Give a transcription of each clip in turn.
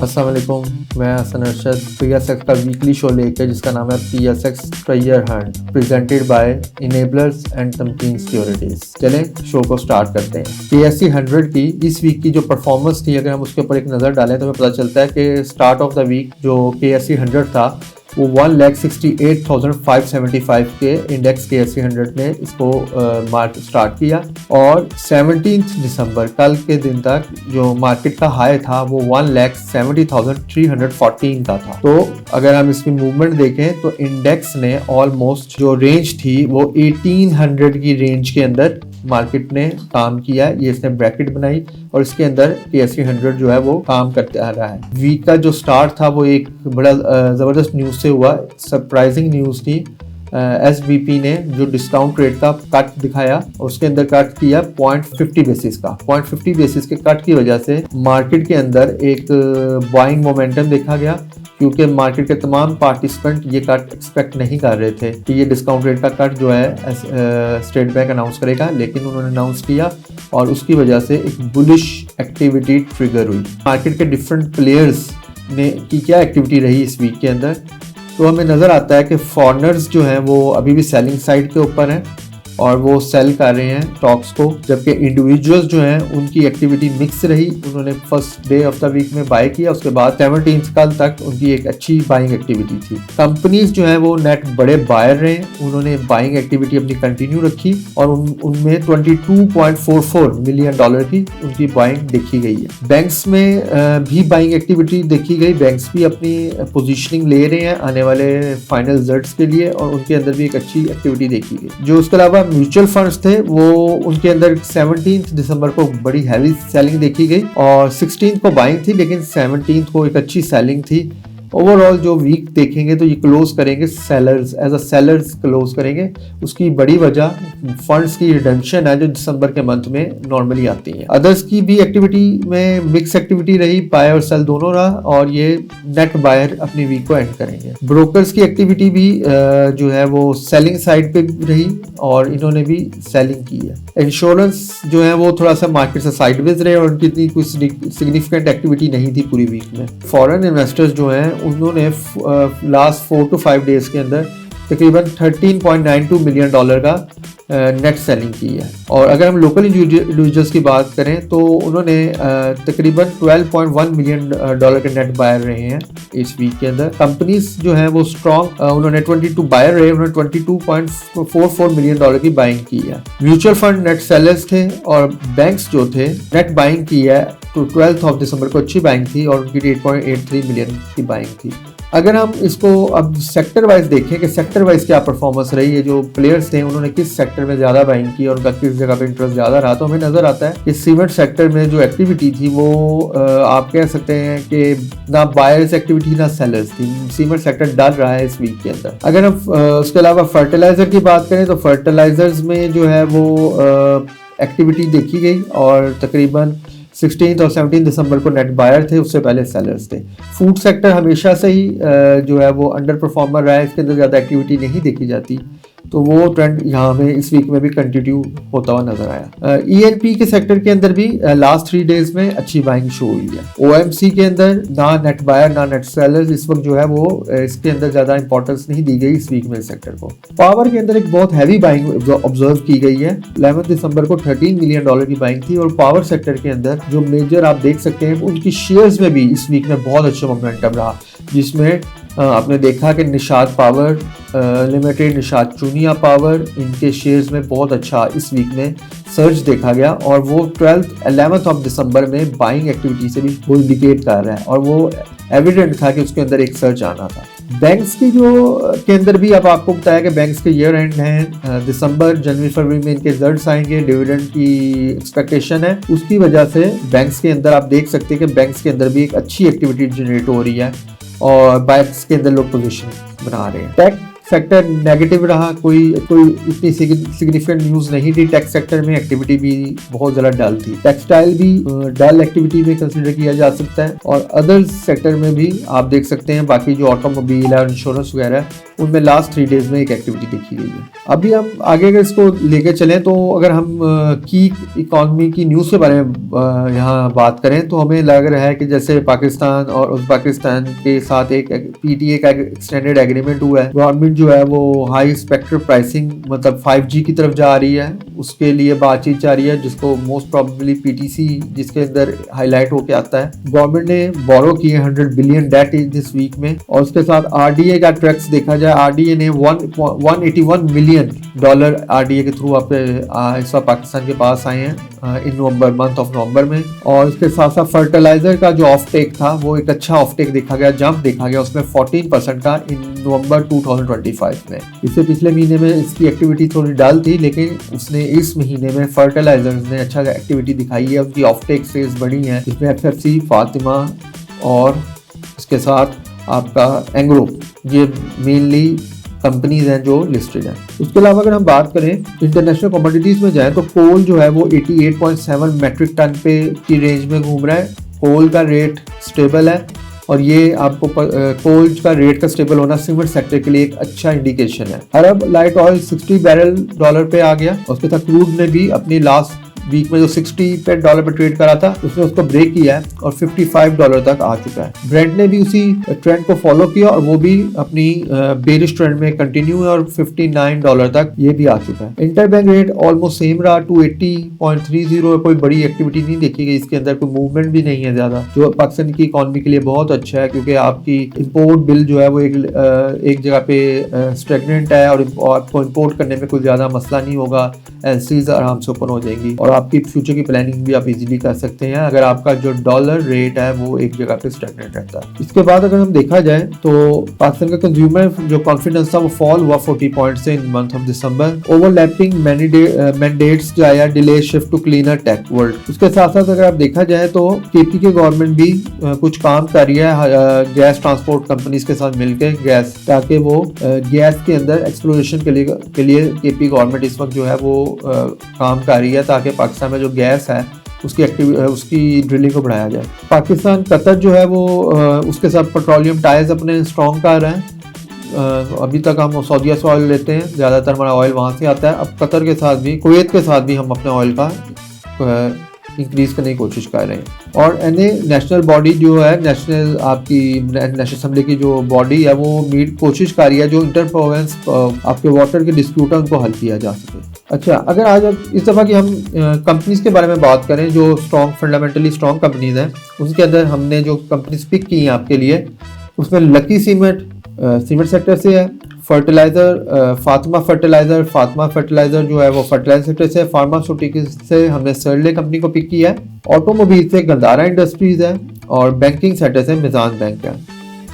अस्सलाम वालेकुम, मैं हसन अरशद PSX का वीकली शो लेकर जिसका नाम है PSX treasure hunt presented by enablers and Tamkeen securities. चलें शो को स्टार्ट करते हैं। PSE 100 की इस वीक की जो परफॉर्मेंस थी, अगर हम उसके ऊपर एक नज़र डालें तो हमें पता चलता है कि स्टार्ट ऑफ द वीक जो PSE 100 था वो 1,68,575 के इंडेक्स PSE 100 ने इसको मार्क स्टार्ट किया और 17 दिसंबर कल के दिन तक जो मार्केट का हाई था वो 1,70,314 का था। तो अगर हम इसकी मूवमेंट देखें तो इंडेक्स ने ऑलमोस्ट जो रेंज थी वो 1800 की रेंज के अंदर मार्केट ने काम किया। ये इसने ब्रैकेट बनाई और इसके अंदर PSE 100 जो है वो काम करते आ रहा है। वीक का जो स्टार्ट था वो एक बड़ा ज़बरदस्त न्यूज़ से हुआ, सरप्राइजिंग न्यूज़ थी। SBP ने जो डिस्काउंट रेट का कट दिखाया और उसके अंदर कट किया 0.50 बेसिस का। 0.50 बेसिस के कट की वजह से मार्केट के अंदर एक बाइंग मोमेंटम देखा गया, क्योंकि मार्केट के तमाम पार्टिसिपेंट ये कट एक्सपेक्ट नहीं कर रहे थे कि ये डिस्काउंट रेट का कट जो है स्टेट बैंक अनाउंस करेगा, लेकिन उन्होंने अनाउंस किया और उसकी वजह से एक बुलिश एक्टिविटी ट्रिगर हुई। मार्केट के डिफरेंट प्लेयर्स ने की क्या एक्टिविटी रही इस वीक के अंदर, तो हमें नज़र आता है कि फॉरेनर्स जो हैं वो अभी भी सेलिंग साइड के ऊपर हैं और वो सेल कर रहे हैं स्टॉक्स को, जबकि इंडिविजुअल्स जो हैं उनकी एक्टिविटी मिक्स रही। उन्होंने first day of the week में बाय किया, उसके बाद 17 कल तक उनकी एक अच्छी बाइंग एक्टिविटी थी। कंपनीज जो हैं वो नेट बड़े बायर रहे, उन्होंने बाइंग एक्टिविटी अपनी कंटिन्यू रखी और उनमें $22.44 मिलियन की उनकी बाइंग देखी गई है। बैंक्स में भी बाइंग एक्टिविटी देखी गई, बैंक्स भी अपनी पोजिशनिंग ले रहे हैं आने वाले फाइनल रिजल्ट्स के लिए और उनके अंदर भी एक अच्छी एक्टिविटी देखी गई। जो उसके अलावा म्यूचुअल फंड्स थे वो उनके अंदर 17 दिसंबर को बड़ी हैवी सेलिंग देखी गई और 16 को बाइंग थी, लेकिन 17 को एक अच्छी सेलिंग थी। ओवरऑल जो वीक देखेंगे तो ये क्लोज करेंगे sellers, as a sellers close करेंगे। उसकी बड़ी वजह फंड्स की रिडेम्पशन है जो दिसंबर के मंथ में नॉर्मली आती है। अदर्स की भी एक्टिविटी में मिक्स एक्टिविटी रही, बाय और सेल दोनों रहा और ये नेट बायर अपनी वीक को एंड करेंगे। ब्रोकर्स की एक्टिविटी भी जो है वो सेलिंग साइड पे रही और इन्होंने भी सेलिंग की है। इंश्योरेंस जो है वो थोड़ा सा मार्केट से साइडवेज रहे और उनकी इतनी कुछ सिग्निफिकेंट एक्टिविटी नहीं थी पूरी वीक में। फॉरेन इन्वेस्टर्स जो हैं उन्होंने लास्ट 4 to 5 डेज के अंदर तकरीबन $13.92 मिलियन का नेट सेलिंग की है। और अगर हम लोकल इंडिविजुअल्स की बात करें तो उन्होंने तकरीबन $12.1 मिलियन के नेट बायर रहे हैं इस वीक के अंदर। कंपनीज जो हैं वो स्ट्रॉन्ग, उन्होंने 22 बायर रहे, उन्होंने $22.44 मिलियन की बाइंग की है। म्यूचुअल फंड नेट सेलर्स थे और बैंक्स जो थे नेट बाइंग की है। तो 12 दिसंबर को अच्छी बाइंग थी और उनकी 8.83 मिलियन की बाइंग थी। अगर हम इसको अब सेक्टर वाइज देखें कि सेक्टर वाइज क्या परफॉर्मेंस रही है, जो प्लेयर्स थे उन्होंने किस सेक्टर में ज़्यादा बाइंग की और उनका किस जगह पे इंटरेस्ट ज़्यादा रहा, तो हमें नज़र आता है कि सीमेंट सेक्टर में जो एक्टिविटी थी वो आप कह सकते हैं कि ना बायर्स एक्टिविटी ना सेलर्स थी। सीमेंट सेक्टर डल रहा है इस वीक के अंदर। अगर हम उसके अलावा फर्टिलाइज़र की बात करें तो फर्टिलाइजर्स में जो है वो एक्टिविटी देखी गई और तकरीबन 16 और 17 दिसंबर को नेट बायर थे, उससे पहले सेलर्स थे। फूड सेक्टर हमेशा से ही जो है वो अंडर परफॉर्मर रहा है, इसके अंदर ज़्यादा एक्टिविटी नहीं देखी जाती, तो वो ट्रेंड यहाँ में इस वीक में भी कंटिन्यू होता हुआ नजर आया। ENP के सेक्टर के अंदर भी लास्ट 3 डेज में अच्छी बाइंग शो हुई है। OMC के अंदर ना नेट बायर ना नेट सेलर्स इस वक्त जो है वो इसके अंदर ज़्यादा इंपॉर्टेंस नहीं दी गई इस वीक में सेक्टर को। पावर के अंदर एक बहुत हैवी बाइंग ऑब्जर्व की गई है। 11 दिसंबर को $13 मिलियन की बाइंग थी और पावर सेक्टर के अंदर जो मेजर आप देख सकते हैं उनकी शेयर्स में भी इस वीक में बहुत अच्छा मोमेंटम रहा, जिसमें आपने देखा कि Nishad power limited, Nishad Chunian power, इनके शेयर्स में बहुत अच्छा इस वीक में सर्च देखा गया और वो 11 दिसंबर में बाइंग एक्टिविटी से भी वो इंडिकेट कर रहा है और वो एविडेंट था कि उसके अंदर एक सर्च आना था। बैंक्स की जो के अंदर भी अब आपको बताया कि बैंक्स के ईयर एंड हैं, दिसंबर जनवरी फरवरी में इनके रिजल्ट्स आएंगे, डिविडेंड की एक्सपेक्टेशन है, उसकी वजह से बैंक्स के अंदर आप देख सकते हैं कि बैंक्स के अंदर भी एक अच्छी एक्टिविटी जनरेट हो रही है और बायर्स के अंदर लोग पोजीशन बना रहे हैं। टेक सेक्टर नेगेटिव रहा, कोई इतनी सिग्निफिकेंट न्यूज नहीं थी। टेक सेक्टर में एक्टिविटी भी बहुत ज़्यादा डल थी। टेक्सटाइल भी डल एक्टिविटी में कंसिडर किया जा सकता है, और अदर सेक्टर में भी आप देख सकते हैं। बाकी जो ऑटोमोबाइल है और इंश्योरेंस वगैरह है, उनमें लास्ट 3 डेज में एक एक्टिविटी देखी गई है। अभी हम आगे अगर इसको लेके चलें तो अगर हम की इकॉनमी की न्यूज़ के बारे में यहाँ बात करें तो हमें लग रहा है कि जैसे पाकिस्तान और उज़्बेकिस्तान के साथ एक PTA का एक्सटेंडेड एग्रीमेंट हुआ है। गवर्नमेंट जो है वो हाई स्पेक्ट्रम प्राइसिंग मतलब 5G की तरफ जा रही है, उसके लिए बातचीत जारी है, जिसको मोस्ट प्रोबेबली PTC जिसके अंदर हाईलाइट होके आता है। गवर्नमेंट ने बोरो किए 100 बिलियन डेट दिस वीक में, और उसके साथ RDA का ट्रैक्स देखा जाए, RDA ने $181 मिलियन RDA के थ्रू इस वक्त पाकिस्तान के पास आए हैं इन मंथ ऑफ नवंबर में। और इसके साथ साथ फर्टिलाइजर का जो ऑफ टेक था वो एक अच्छा ऑफ टेक देखा गया, जंप देखा गया उसमें 14% का इन नवंबर 2025 में। इससे पिछले महीने में इसकी एक्टिविटी थोड़ी डाल थी, लेकिन उसने इस महीने में फर्टिलाइजर्स ने अच्छा एक्टिविटी दिखाई है, उसकी ऑफ टेक सेल्स बढ़ी हैं, जिसमें FFC, फातिमा और इसके साथ आपका एंग्रो, ये मेनली कंपनीज हैं जो लिस्टेड हैं। उसके अलावा अगर हम बात करें इंटरनेशनल कमोडिटीज में जाएं तो कोल जो है वो 88.7 मेट्रिक टन पे की रेंज में घूम रहा है। कोल का रेट स्टेबल है, और ये आपको कोल का रेट का स्टेबल होना सीमेंट सेक्टर के लिए एक अच्छा इंडिकेशन है। अरब लाइट ऑयल $60 बैरल पे आ गया। उसके साथ क्रूड ने भी अपनी लास्ट वीक में जो $60 पे ट्रेड करा था उसने उसको ब्रेक किया है और $55 तक आ चुका है। ब्रेंट ने भी उसी ट्रेंड को फॉलो किया और वो भी अपनी बेरिश ट्रेंड में कंटिन्यू है और $59 तक ये भी आ चुका है। इंटरबैंक रेट ऑलमोस्ट सेम रहा 280.30, कोई बड़ी एक्टिविटी नहीं देखी गई, इसके अंदर कोई मूवमेंट भी नहीं है ज्यादा, जो पाकिस्तान की इकॉनमी के लिए बहुत अच्छा है, क्योंकि आपकी इम्पोर्ट बिल जो है वो एक जगह पे स्टेगनेंट है और आपको इम्पोर्ट करने में कोई ज्यादा मसला नहीं होगा, LCs आराम से ओपन हो जाएंगी और आपकी फ्यूचर की प्लानिंग भी आप इजीली कर सकते हैं अगर आपका जो डॉलर रेट है वो एक जगह पे स्टैग्नेंट रहता है। इसके बाद अगर हम देखा जाए तो पाकिस्तान का कंज्यूमर जो कॉन्फिडेंस था वो फॉल हुआ 40 पॉइंट से in month of December. Overlapping mandates जो आया, delay shift to cleaner tech world. उसके साथ साथ अगर आप देखा जाए तो KP के गवर्नमेंट भी कुछ काम कर रही है गैस ट्रांसपोर्ट कंपनीज के साथ मिलकर गैस, ताकि वो गैस के अंदर एक्सप्लोरेशन के लिए KP गवर्नमेंट इस वक्त जो है वो काम कर रही है, ताकि पाकिस्तान में जो गैस है उसकी ड्रिलिंग को बढ़ाया जाए। पाकिस्तान कतर जो है वो उसके साथ पेट्रोलियम टाइज अपने स्ट्रॉन्ग कर रहे हैं। अभी तक हम सऊदीया से ऑयल लेते हैं, ज़्यादातर हमारा ऑयल वहाँ से आता है। अब कतर के साथ भी, कुवैत के साथ भी हम अपने ऑयल का इंक्रीज करने की कोशिश कर रहे हैं। और नेशनल बॉडी जो है, नेशनल असेंबली की जो बॉडी है वो कोशिश कर रही है जो इंटर प्रोविंस आपके वाटर के डिस्प्यूट है उनको हल किया जा सके। अच्छा, अगर आज इस दफ़ा की हम कंपनीज के बारे में बात करें जो फंडामेंटली स्ट्रॉन्ग कंपनीज हैं, उसके अंदर हमने जो कंपनीज पिक की हैं आपके लिए, उसमें लकी सीमेंट सेक्टर से है, फर्टिलाइजर फातिमा फर्टिलाइजर जो है वो फर्टिलाइजर सेक्टर से, फार्मास्यूटिकल्स से हमने सर्ले कंपनी को पिक किया है, ऑटोमोबाइल से गंदारा इंडस्ट्रीज है, और बैंकिंग सेक्टर से मिजान बैंक है।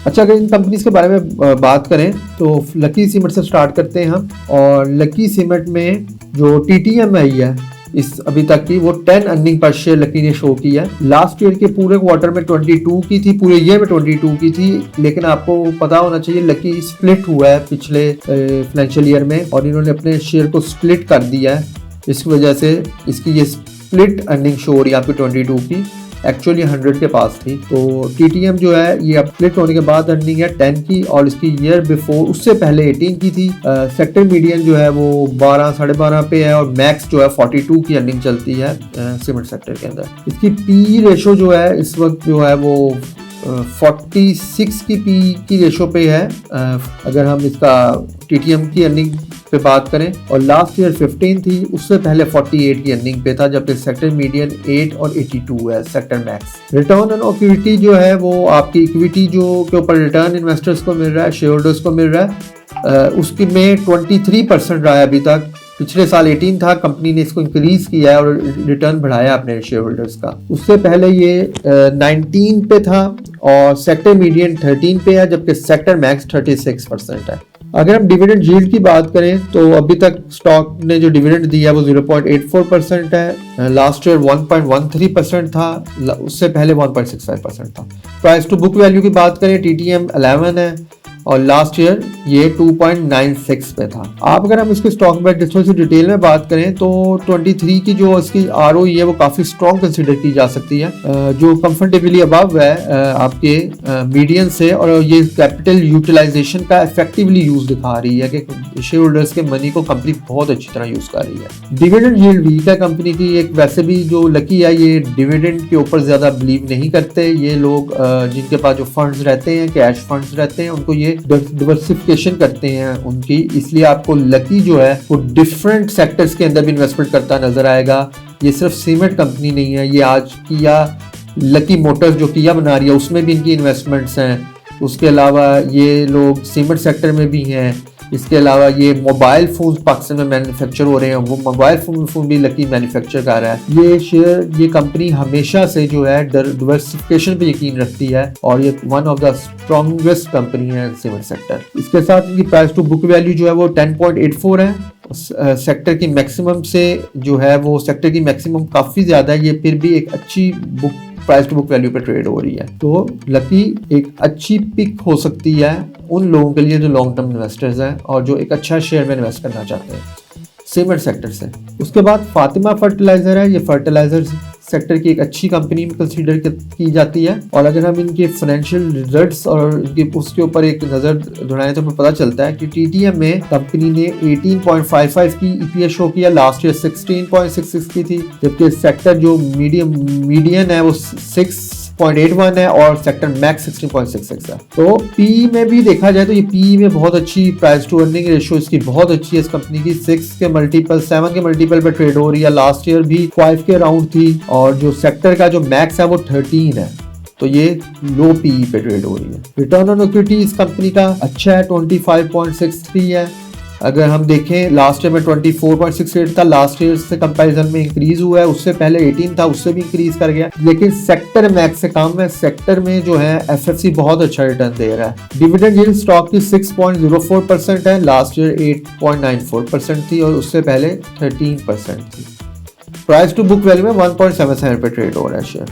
अच्छा, अगर इन कंपनीज के बारे में बात करें तो लकी सीमेंट से स्टार्ट करते हैं हम। और लकी सीमेंट में जो TTM आई है इस अभी तक की, वो 10 अर्निंग पर शेयर लकी ने शो की है। लास्ट ईयर के पूरे क्वार्टर में 22 की थी, पूरे ईयर में 22 की थी, लेकिन आपको पता होना चाहिए लकी स्प्लिट हुआ है पिछले फाइनेंशियल ईयर में और इन्होंने अपने शेयर को स्प्लिट कर दिया है। इसकी वजह से इसकी ये स्प्लिट अर्निंग शो हो रही है आपकी 22 की, एक्चुअली 100 के पास थी। तो TTM जो है ये अब स्प्लिट होने के बाद अर्निंग है 10 की, और इसकी ईयर बिफोर उससे पहले 18 की थी। सेक्टर मीडियन जो है वो 12 साढ़े 12 पे है, और मैक्स जो है 42 की अर्निंग चलती है सीमेंट सेक्टर के अंदर। इसकी PE रेशो जो है इस वक्त जो है वो 46 की PE की रेशो पे है अगर हम इसका TTM की अर्निंग पे बात करें, और लास्ट ईयर 15 थी, उससे पहले 48 की अर्निंग पे था, जबकि सेक्टर मीडियन 8 और 82 है sector max. Return on equity जो है वो आपकी इक्विटी जो के ऊपर रिटर्न इन्वेस्टर्स को मिल रहा है, शेयर होल्डर्स को मिल रहा है, उसकी में 23% रहा है अभी तक। पिछले साल 18 था, कंपनी ने इसको इंक्रीज किया है और रिटर्न बढ़ाया अपने शेयर होल्डर्स का। उससे पहले ये 19 पे था और सेक्टर मीडियन 13 पे है, जबकि सेक्टर मैक्स 36% है। अगर हम डिविडेंड यील्ड की बात करें तो अभी तक स्टॉक ने जो डिविडेंड दिया वो 0.84% है। लास्ट ईयर 1.13% था, उससे पहले 1.65% था। प्राइस टू बुक वैल्यू की बात करें TTM 11 है और लास्ट ईयर ये 2.96 पे था। आप अगर हम इसके स्टॉक में थोड़ी सी डिटेल में बात करें तो 23 की जो इसकी ROE है वो काफी स्ट्रॉन्ग कंसिडर की जा सकती है, जो कंफर्टेबली अबव है आपके मीडियन से, और ये कैपिटल यूटिलाइजेशन का इफेक्टिवली यूज दिखा रही है कि शेयर होल्डर्स के मनी को कंपनी बहुत अच्छी तरह यूज कर रही है। डिविडेंड यील्ड वीक है कंपनी की। एक वैसे भी जो लकी है ये डिविडेंड के ऊपर ज्यादा बिलीव नहीं करते। ये लोग जिनके पास जो फंड्स रहते हैं, कैश फंड्स रहते हैं, उनको ये डिवर्सिफिकेशन करते हैं उनकी, इसलिए आपको लकी जो है वो डिफरेंट सेक्टर्स के अंदर भी इन्वेस्टमेंट करता नजर आएगा। ये सिर्फ सीमेंट कंपनी नहीं है, ये आज किया लकी मोटर्स जो किया बना रही है उसमें भी इनकी इन्वेस्टमेंट्स हैं। उसके अलावा ये लोग सीमेंट सेक्टर में भी हैं। इसके अलावा ये मोबाइल फोन पाकिस्तान में मैन्युफैक्चर हो रहे हैं, वो मोबाइल फोन भी लकी मैन्युफैक्चर कर रहा है। ये कंपनी हमेशा से जो है डिवर्सिफिकेशन पे यकीन रखती है और ये one of the strongest company है सीमेंट सेक्टर। इसके साथ इनकी प्राइस टू बुक वैल्यू जो है वो 10.84 है। सेक्टर की मैक्सिमम से जो है वो सेक्टर की मैक्सिमम काफी ज्यादा है, ये फिर भी एक अच्छी प्राइस टू बुक वैल्यू पे ट्रेड हो रही है। तो लकी एक अच्छी पिक हो सकती है उन लोगों के लिए जो लॉन्ग टर्म इन्वेस्टर्स हैं और जो एक अच्छा शेयर में इन्वेस्ट करना चाहते हैं सीमेंट सेक्टर से। उसके बाद फातिमा फर्टिलाइजर है। ये फर्टिलाइजर सेक्टर की एक अच्छी कंपनी में कंसीडर की जाती है और अगर हम इनके फाइनेंशियल रिजल्ट्स और इनके उसके ऊपर एक नजर दौड़ाएं तो हमें पता चलता है कि TTM में कंपनी ने 18.55 की EPS शो किया, लास्ट ईयर 16.66 की थी, जबकि सेक्टर जो मीडियन है वो 6.81 है और सेक्टर मैक्स 16.66 है। तो PE में भी देखा जाए तो ये PE में बहुत अच्छी प्राइस टू अर्निंग रेशियो इसकी बहुत अच्छी है। इस कंपनी की 6 के मल्टीपल 7 के मल्टीपल पे ट्रेड हो रही है, लास्ट ईयर भी 5 के अराउंड थी और जो सेक्टर का जो मैक्स है वो 13 है। तो ये लो PE पे ट्रेड हो रही है। रिटर्न ऑन इक्विटी इस कंपनी का अच्छा है, 25.63 है। अगर हम देखें लास्ट ईयर में 24.68 था, लास्ट ईयर से कंपैरिजन में इंक्रीज हुआ है, उससे पहले 18 था, उससे भी इंक्रीज कर गया, लेकिन सेक्टर मैक्स से कम है। सेक्टर में जो है FFC बहुत अच्छा रिटर्न दे रहा है। डिविडेंड यील्ड स्टॉक की 6.04% है, लास्ट ईयर 8.94% थी और उससे पहले 13% थी। प्राइस टू बुक वैल्यू में 1.77 पे ट्रेड हो रहा है शेयर।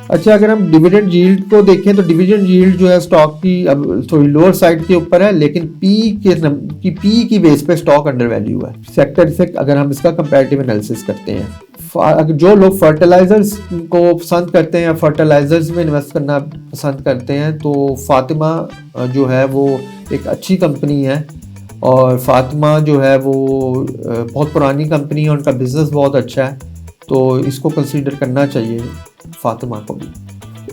अच्छा, अगर हम डिविडेंड यील्ड को देखें तो डिविडेंड यील्ड जो है स्टॉक की अब थोड़ी लोअर साइड के ऊपर है, लेकिन पी की बेस पे स्टॉक अंडर वैल्यू है सेक्टर से अगर हम इसका कंपैरेटिव एनालिसिस करते हैं। जो लोग फर्टिलाइजर्स को पसंद करते हैं या फर्टिलाइजर्स में इन्वेस्ट करना पसंद करते हैं तो फातिमा जो है वो एक अच्छी कंपनी है और फातिमा जो है वो बहुत पुरानी कंपनी है, उनका बिजनेस बहुत अच्छा है, तो इसको कंसीडर करना चाहिए फातिमा को भी।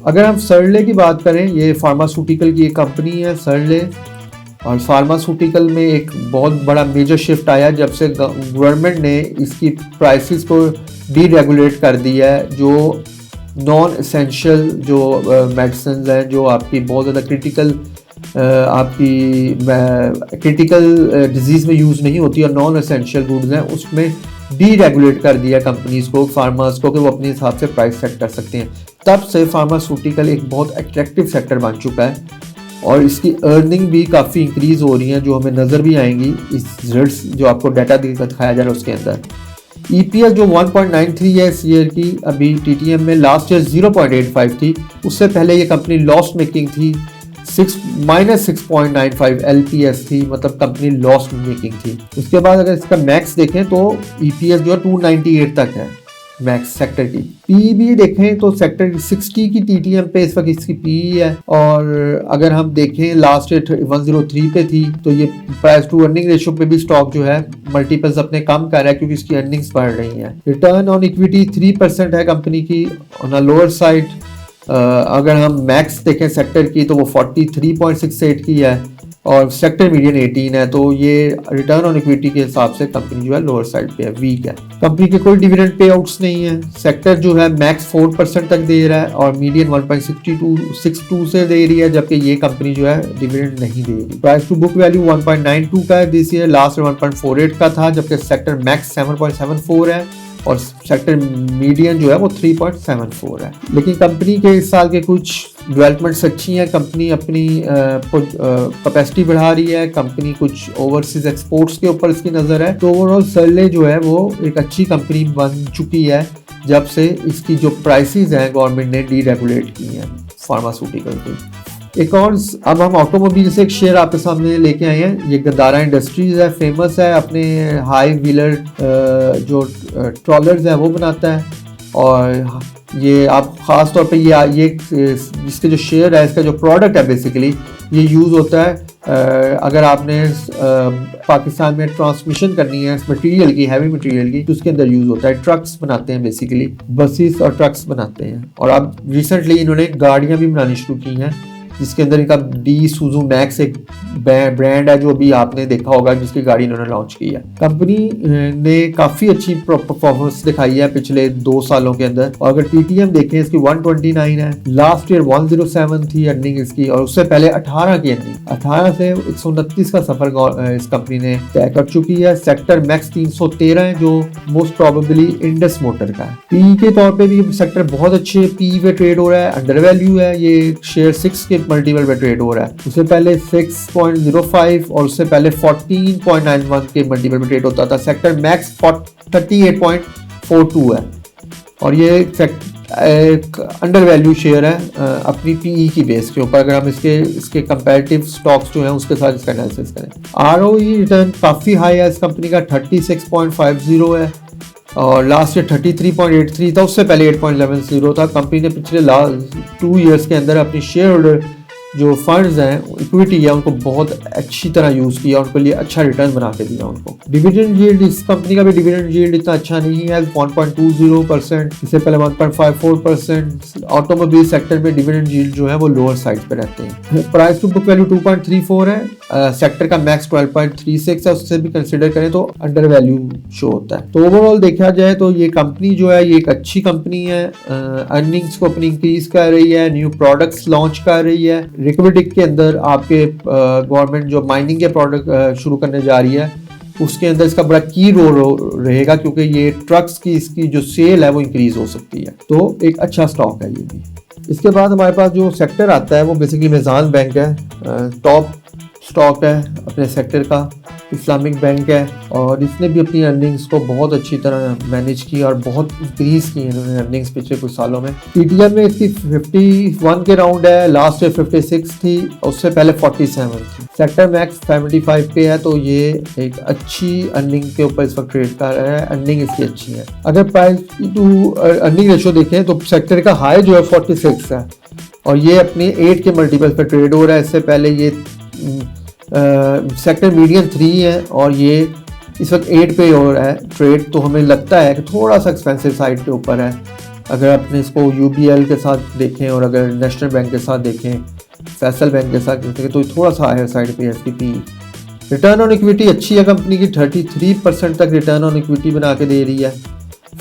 अगर हम सर्ले की बात करें, ये फार्मास्यूटिकल की एक कंपनी है सर्ले, और फार्मास्यूटिकल में एक बहुत बड़ा मेजर शिफ्ट आया जब से गवर्नमेंट ने इसकी प्राइसेस को डीरेगुलेट कर दिया है। जो नॉन एसेंशियल जो मेडिसिन हैं, जो आपकी बहुत ज़्यादा क्रिटिकल डिजीज़ में यूज़ नहीं होती और नॉन एसेंशियल गुड्स हैं, उसमें डीरेगुलेट कर दिया कंपनीज को, फार्मर्स को, कि वो अपने हिसाब से प्राइस सेट कर सकते हैं। तब से फार्मास्यूटिकल एक बहुत अट्रैक्टिव सेक्टर बन चुका है और इसकी अर्निंग भी काफ़ी इंक्रीज हो रही हैं, जो हमें नज़र भी आएंगी इस रिजल्ट्स जो आपको डाटा दिखाया जा रहा है उसके अंदर। EPS जो 1.93 है इस ईयर की, अभी TTM में लास्ट ईयर 0.85 थी, उससे पहले ये कंपनी लॉस मेकिंग थी, -6.95 LPS थी, मतलब कंपनी लॉस मेकिंग थी। उसके बाद अगर इसका मैक्स देखें तो EPS जो है 298 तक है मैक्स सेक्टर की। PE भी देखें तो सेक्टर की 60 की TTM पे इस वक्त इसकी PE है, और अगर हम देखें लास्ट ईयर 103 पे थी, तो ये प्राइस टू अर्निंग रेशियो पे भी स्टॉक जो है मल्टीपल्स अपने कम कर रहा है क्योंकि इसकी अर्निंग्स बढ़ रही हैं। रिटर्न ऑन इक्विटी 3% है कंपनी की ऑन अ लोअर साइड। अगर हम मैक्स देखें सेक्टर की तो वो 43.68 की है और सेक्टर मीडियन 18 है, तो ये रिटर्न ऑन इक्विटी के हिसाब से कंपनी जो है लोअर साइड पे है, वीक है। कंपनी के कोई डिविडेंड पे आउट्स नहीं है। सेक्टर जो है मैक्स 4% तक दे रहा है और मीडियन 1.62 से दे रही है, जबकि ये कंपनी जो है डिविडेंड नहीं दे रही। प्राइस टू बुक वैल्यू 1.92 का है दिस ईयर, लास्ट ईयर 1.48 का था, जबकि सेक्टर मैक्स 7.74 है और सेक्टर मीडियन जो है वो 3.74 है। लेकिन कंपनी के इस साल के कुछ डेवलपमेंट्स अच्छी हैं, कंपनी अपनी कैपेसिटी बढ़ा रही है, कंपनी कुछ ओवरसीज एक्सपोर्ट्स के ऊपर इसकी नज़र है, तो ओवरऑल सर्ले जो है वो एक अच्छी कंपनी बन चुकी है जब से इसकी जो प्राइसेस हैं गवर्नमेंट ने डीरेगुलेट की हैं फार्मास्यूटिकल की। एक और अब हम ऑटोमोबाइल से एक शेयर आपके सामने लेके आए हैं। ये गदारा इंडस्ट्रीज है, फेमस है अपने हाई व्हीलर जो ट्रॉलर्स है वो बनाता है। और ये आप ख़ास तौर पे ये जिसके जो शेयर है, इसका जो प्रोडक्ट है बेसिकली ये यूज़ होता है अगर आपने पाकिस्तान में ट्रांसमिशन करनी है इस मटेरियल की, हैवी मटेरियल की, तो उसके अंदर यूज़ होता है। ट्रक्स बनाते हैं बेसिकली, बसेस और ट्रक्स बनाते हैं। और अब रिसेंटली इन्होंने गाड़ियाँ भी बनानी शुरू की हैं, जिसके अंदर इनका डीसूजू मैक्स एक ब्रांड है जो अभी आपने देखा होगा, जिसकी गाड़ी इन्होंने लॉन्च की है। कंपनी ने काफ़ी अच्छी परफॉर्मेंस दिखाई है पिछले 2 सालों के अंदर। और अगर टीटीएम देखें इसकी 129 है, लास्ट ईयर 107 थी अर्निंग इसकी, और उससे पहले 18 की अर्निंग, 18 से 129 का सफर इस कंपनी ने तय कर चुकी है। सेक्टर मैक्स 313 है जो मोस्ट प्रोबेबली इंडस मोटर का है। पी के तौर पर भी सेक्टर बहुत अच्छे पी पे ट्रेड हो रहा है, अंडर वैल्यू है। ये शेयर 6 के मल्टीपल पे ट्रेड हो रहा है। उससे पहले 6.05 और उससे पहले 14.91 के मल्टीपल पे ट्रेड होता था। सेक्टर मैक्स 38.42 है और ये एक अंडर वैल्यू शेयर है अपनी पीई की बेस के ऊपर। अगर हम इसके कंपैरेटिव स्टॉक्स जो हैं उसके साथ इसका एनालिसिस करें, आरओई रिटर्न काफ़ी हाई है इस कंपनी का, 36.50 है और लास्ट ईयर 33.83 था, उससे पहले 8.11 था। कंपनी ने पिछले लास्ट 2 इयर्स के अंदर अपनी शेयर होल्डर जो फंड्स हैं, इक्विटी है, उनको बहुत अच्छी तरह यूज़ किया, उनके लिए अच्छा रिटर्न बना के दिया उनको। डिविडेंड यील्ड, इस कंपनी का भी डिविडेंड यील्ड इतना अच्छा नहीं है, 1.20%, इससे पहले 1.54%। ऑटोमोबाइल सेक्टर में डिविडेंड यील्ड जो है वो लोअर साइड पे रहते हैं। प्राइस टू बुक वैल्यू 2.34 है, सेक्टर का मैक्स 12.36 है, उससे भी कंसिडर करें तो अंडर वैल्यू शो होता है। तो ओवरऑल देखा जाए तो ये कंपनी जो है ये एक अच्छी कंपनी है, अर्निंग्स को अपनी इंक्रीज कर रही है, न्यू प्रोडक्ट्स लॉन्च कर रही है। रिकवरिटिक के अंदर आपके गवर्नमेंट जो माइनिंग के प्रोडक्ट शुरू करने जा रही है उसके अंदर इसका बड़ा की रोल रहेगा, क्योंकि ये ट्रक्स की इसकी जो सेल है वो इंक्रीज हो सकती है। तो एक अच्छा स्टॉक है ये भी। इसके बाद हमारे पास जो सेक्टर आता है वो बेसिकली मीज़ान बैंक है, टॉप स्टॉक है अपने सेक्टर का। इस्लामिक बैंक है और इसने भी अपनी अर्निंग्स को बहुत अच्छी तरह मैनेज की और बहुत इंक्रीज की इन्होंने अर्निंग्स पिछले कुछ सालों में। टीटीएम में इसकी 51 के राउंड है, लास्ट ईयर 56 थी, उससे पहले 47 थी। सेक्टर मैक्स 75 पे है, तो ये एक अच्छी अर्निंग के ऊपर इस वक्त ट्रेड कर रहा है, अर्निंग इसकी अच्छी है। अगर प्राइस टू अर्निंग रेशो देखें तो सेक्टर का हाई जो है 46 है और ये अपने 8 के मल्टीपल पर ट्रेड हो रहा है। इससे पहले ये सेक्टर मीडियम 3 है और ये इस वक्त 8 पे हो रहा है ट्रेड, तो हमें लगता है कि थोड़ा सा एक्सपेंसिव साइड के ऊपर है। अगर अपने इसको यूबीएल के साथ देखें और अगर नेशनल बैंक के साथ देखें, फैसल बैंक के साथ देखें, तो थोड़ा सा हायर साइड पे एसपीपी। रिटर्न ऑन इक्विटी अच्छी है कंपनी की, 33% तक रिटर्न ऑन इक्विटी बना के दे रही है।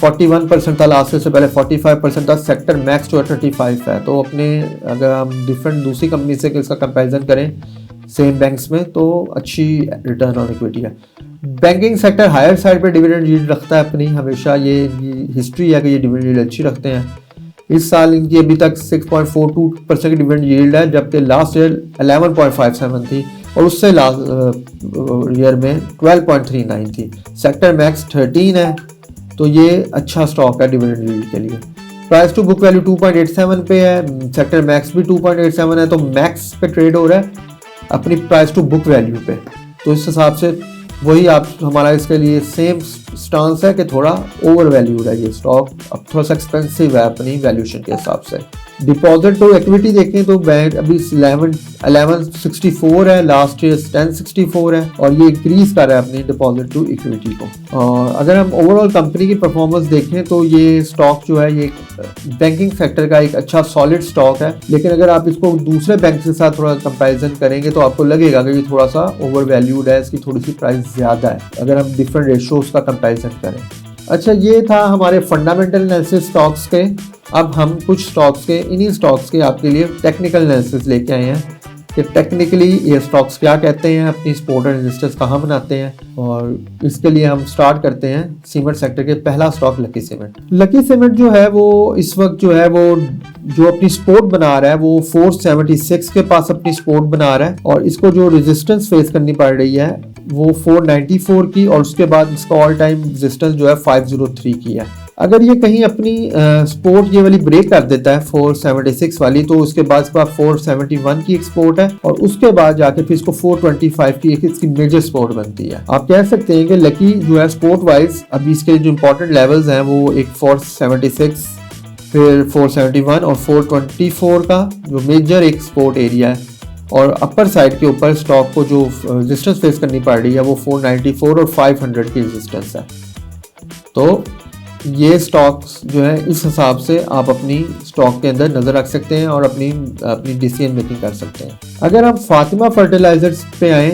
41% था लास्ट ईयर, से पहले 45% था। सेक्टर मैक्स जो है 35 है। तो अपने अगर हम डिफरेंट दूसरी कंपनी से इसका कंपैरिजन करें सेम बैंक्स में, तो अच्छी रिटर्न ऑन इक्विटी है। बैंकिंग सेक्टर हायर साइड पे डिविडेंड यील्ड रखता है अपनी, हमेशा ये हिस्ट्री है कि ये डिविडेंड यील्ड अच्छी रखते हैं। इस साल इनकी अभी तक 6.42% की डिविडेंड यील्ड है, जबकि लास्ट ईयर 11.57 थी और उससे लास्ट ईयर में 12.39 थी। सेक्टर मैक्स 13 है, तो ये अच्छा स्टॉक है डिविडेंड यील्ड के लिए। प्राइस टू बुक वैल्यू 2.87 पे है, सेक्टर मैक्स भी 2.87 है, तो मैक्स पे ट्रेड हो रहा है अपनी प्राइस टू बुक वैल्यू पे। तो इस हिसाब से वही आप हमारा इसके लिए सेम स्टांस है कि थोड़ा ओवर वैल्यूड है ये स्टॉक, अब थोड़ा सा एक्सपेंसिव है अपनी वैल्यूएशन के हिसाब से। डिपॉजिट टू इक्विटी देखें तो बैंक अभी 1164 है, लास्ट ईयर 1064 है और ये इंक्रीज कर रहा है अपनी डिपॉजिट टू इक्विटी को। और अगर हम ओवरऑल कंपनी की परफॉर्मेंस देखें तो ये स्टॉक जो है ये बैंकिंग सेक्टर का एक अच्छा सॉलिड स्टॉक है, लेकिन अगर आप इसको दूसरे बैंक के साथ थोड़ा कंपैरिजन करेंगे तो आपको लगेगा कि ये थोड़ा सा ओवर वैल्यूड है, इसकी थोड़ी सी प्राइस ज़्यादा है अगर हम डिफरेंट रेशोज का कंपैरिजन करें। अच्छा, ये था हमारे फंडामेंटल एनालिसिस स्टॉक्स के। अब हम कुछ स्टॉक्स के, इन्हीं स्टॉक्स के आपके लिए टेक्निकल एनालिसिस लेके आए हैं कि टेक्निकली ये स्टॉक्स क्या कहते हैं, अपनी सपोर्ट एंड रेजिस्टेंस कहाँ बनाते हैं। और इसके लिए हम स्टार्ट करते हैं सीमेंट सेक्टर के। पहला stock lucky cement. Lucky cement जो है वो इस वक्त जो है वो जो अपनी सपोर्ट बना रहा है वो 476 के पास अपनी सपोर्ट बना रहा है और इसको जो रेजिस्टेंस फेस करनी पड़ रही है वो 494 की और उसके बाद इसका ऑल टाइम रेजिस्टेंस जो है 503 की है। अगर ये कहीं अपनी सपोर्ट ये वाली ब्रेक कर देता है 476 वाली, तो उसके बाद 471 की एक सपोर्ट है और उसके बाद जाके फिर इसको 425 की एक इसकी मेजर सपोर्ट बनती है। आप कह सकते हैं कि लकी जो है सपोर्ट वाइज अभी इसके जो इंपॉर्टेंट लेवल्स हैं वो एक 476, फिर 471 और 424 का जो मेजर एक सपोर्ट एरिया है, और अपर साइड के ऊपर स्टॉक को जो रेजिस्टेंस फेस करनी पड़ रही है वो 494 और 500 की रेजिस्टेंस है। तो ये स्टॉक्स जो है इस हिसाब से आप अपनी स्टॉक के अंदर नज़र रख सकते हैं और अपनी डिसीजन मेकिंग कर सकते हैं। अगर आप फातिमा फर्टिलाइजर्स पे आए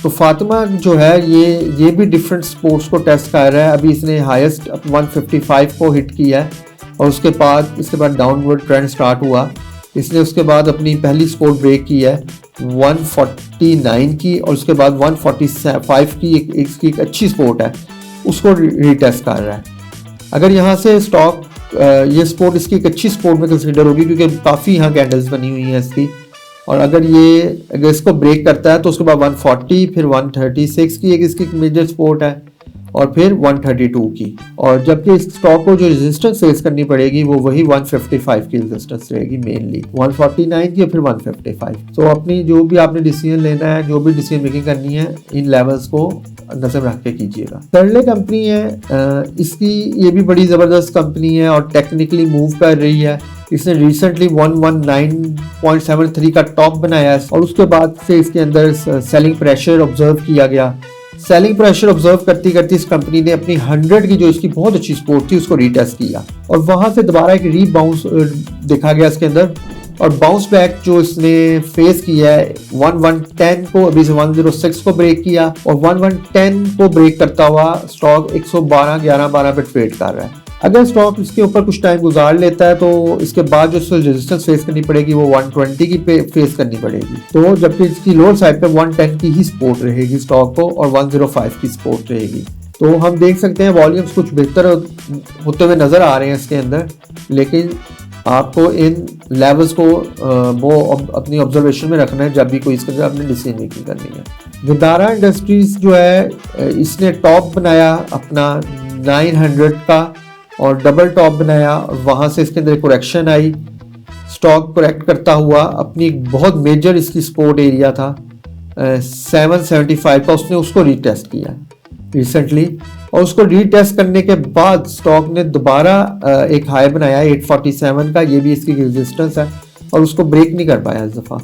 तो फातिमा जो है ये भी डिफरेंट सपोर्ट्स को टेस्ट कर रहा है। अभी इसने हाईएस्ट 155 को हिट किया है और इसके बाद डाउनवर्ड ट्रेंड स्टार्ट हुआ। इसने उसके बाद अपनी पहली सपोर्ट ब्रेक की है 149 की और उसके बाद 145 की इसकी एक अच्छी सपोर्ट है, उसको रीटेस्ट कर रहा है। अगर यहाँ से स्टॉक ये सपोर्ट इसकी एक अच्छी सपोर्ट में कंसिडर होगी क्योंकि काफ़ी यहाँ कैंडल्स बनी हुई हैं इसकी, और अगर इसको ब्रेक करता है तो उसके बाद 140, फिर 136 की एक इसकी मेजर सपोर्ट है और फिर 132 की, और जबकि इस स्टॉक को जो रेजिस्टेंस फेस करनी पड़ेगी वो वही 155 की रेजिस्टेंस रहेगी, मेनली 149 की और फिर 155। तो अपनी जो भी आपने डिसीजन लेना है, जो भी डिसीजन मेकिंग करनी है, इन लेवल्स को नजर रख के कीजिएगा। सर्ले कंपनी है, इसकी ये भी बड़ी ज़बरदस्त कंपनी है और टेक्निकली मूव कर रही है। इसने रिसेंटली 119.73 का टॉप बनाया है और उसके बाद से इसके अंदर सेलिंग प्रेशर ऑब्जर्व किया गया। सेलिंग प्रेशर ऑब्जर्व करती करती इस कंपनी ने अपनी 100 की जो इसकी बहुत अच्छी सपोर्ट थी उसको रीटेस्ट किया और वहां से दोबारा एक रीबाउंस देखा गया इसके अंदर, और बाउंस बैक जो इसने फेस किया है 1110 को अभी से 106 को ब्रेक किया और 1110 को ब्रेक करता हुआ स्टॉक 112 पे ट्रेड कर रहा है। अगर स्टॉक इसके ऊपर कुछ टाइम गुजार लेता है तो इसके बाद जो रेजिस्टेंस फेस करनी पड़ेगी वो 120 की फेस करनी पड़ेगी, तो जबकि इसकी लोअर साइड पे 110 की ही सपोर्ट रहेगी स्टॉक को और 105 की सपोर्ट रहेगी। तो हम देख सकते हैं वॉल्यूम्स कुछ बेहतर होते हुए नजर आ रहे हैं इसके अंदर, लेकिन आपको इन लेवल्स को वो अपनी ऑब्जर्वेशन में रखना है जब भी कोई इसके अंदर अपनी डिसीजन मेकिंग करनी है। विदारा इंडस्ट्रीज जो है इसने टॉप बनाया अपना 900 का और डबल टॉप बनाया और वहाँ से इसके अंदर करेक्शन आई, स्टॉक करेक्ट करता हुआ अपनी एक बहुत मेजर इसकी सपोर्ट एरिया था 775 का, उसने उसको रीटेस्ट किया रिसेंटली और उसको रीटेस्ट करने के बाद स्टॉक ने दोबारा एक हाई बनाया 847 का, ये भी इसकी रेजिस्टेंस है और उसको ब्रेक नहीं कर पाया इस दफ़ा,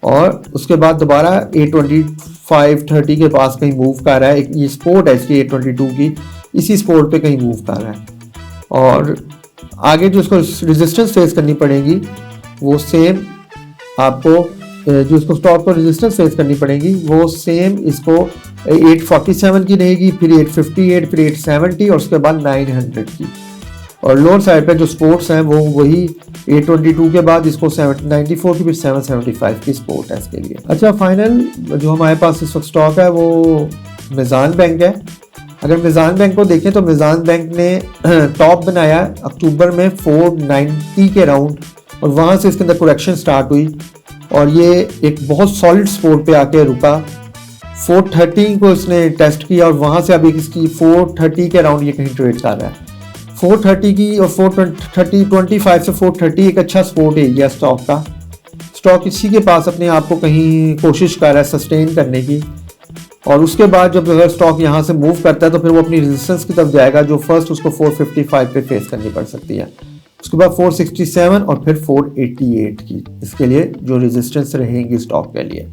और उसके बाद दोबारा 825-30 के पास कहीं मूव कर रहा है। ये सपोर्ट है इसकी 822 की, इसी सपोर्ट पे कहीं मूव कर रहा है और आगे जो इसको रेजिस्टेंस फेस करनी पड़ेगी वो सेम आपको जो इसको स्टॉक को रेजिस्टेंस फेस करनी पड़ेगी वो सेम इसको 847 की रहेगी, फिर 858, फिर 870 और उसके बाद 900 की, और लोअर साइड पे जो सपोर्ट्स हैं वो वही 822 के बाद इसको 794 की फिर 775 की सपोर्ट है इसके लिए। अच्छा, फाइनल जो हमारे पास इस वक्त स्टॉक है वो मिज़ान बैंक है। अगर मिज़ान बैंक को देखें तो मिज़ान बैंक ने टॉप बनाया अक्टूबर में 490 के राउंड और वहाँ से इसके अंदर करेक्शन स्टार्ट हुई और ये एक बहुत सॉलिड सपोर्ट पे आके रुका। 430 को इसने टेस्ट किया और वहाँ से अभी इसकी 430 के राउंड ये कहीं ट्रेड कर रहा है। 430 की और 425 से 430 एक अच्छा सपोर्ट एरिया स्टॉक का। स्टॉक इसी के पास अपने आप को कहीं कोशिश कर रहा है सस्टेन करने की, और उसके बाद जब अगर स्टॉक यहाँ से मूव करता है तो फिर वो अपनी रेजिस्टेंस की तरफ जाएगा जो फर्स्ट उसको 455 पे फेस करनी पड़ सकती है, उसके बाद 467 और फिर 488 की इसके लिए जो रेजिस्टेंस रहेंगी स्टॉक के लिए।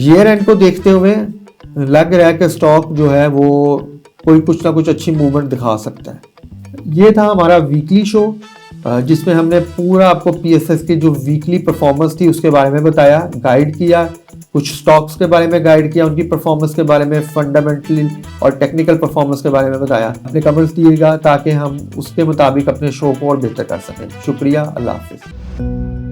ईयर एंड को देखते हुए लग रहा है कि स्टॉक जो है वो कोई कुछ ना कुछ अच्छी मूवमेंट दिखा सकता है। ये था हमारा वीकली शो जिसमें हमने पूरा आपको पीएसएस की जो वीकली परफॉर्मेंस थी उसके बारे में बताया, गाइड किया, कुछ स्टॉक्स के बारे में गाइड किया, उनकी परफॉर्मेंस के बारे में, फंडामेंटली और टेक्निकल परफॉर्मेंस के बारे में बताया। अपने कमेंट्स दिएगा ताकि हम उसके मुताबिक अपने शो को और बेहतर कर सकें। शुक्रिया, अल्लाह हाफिज़।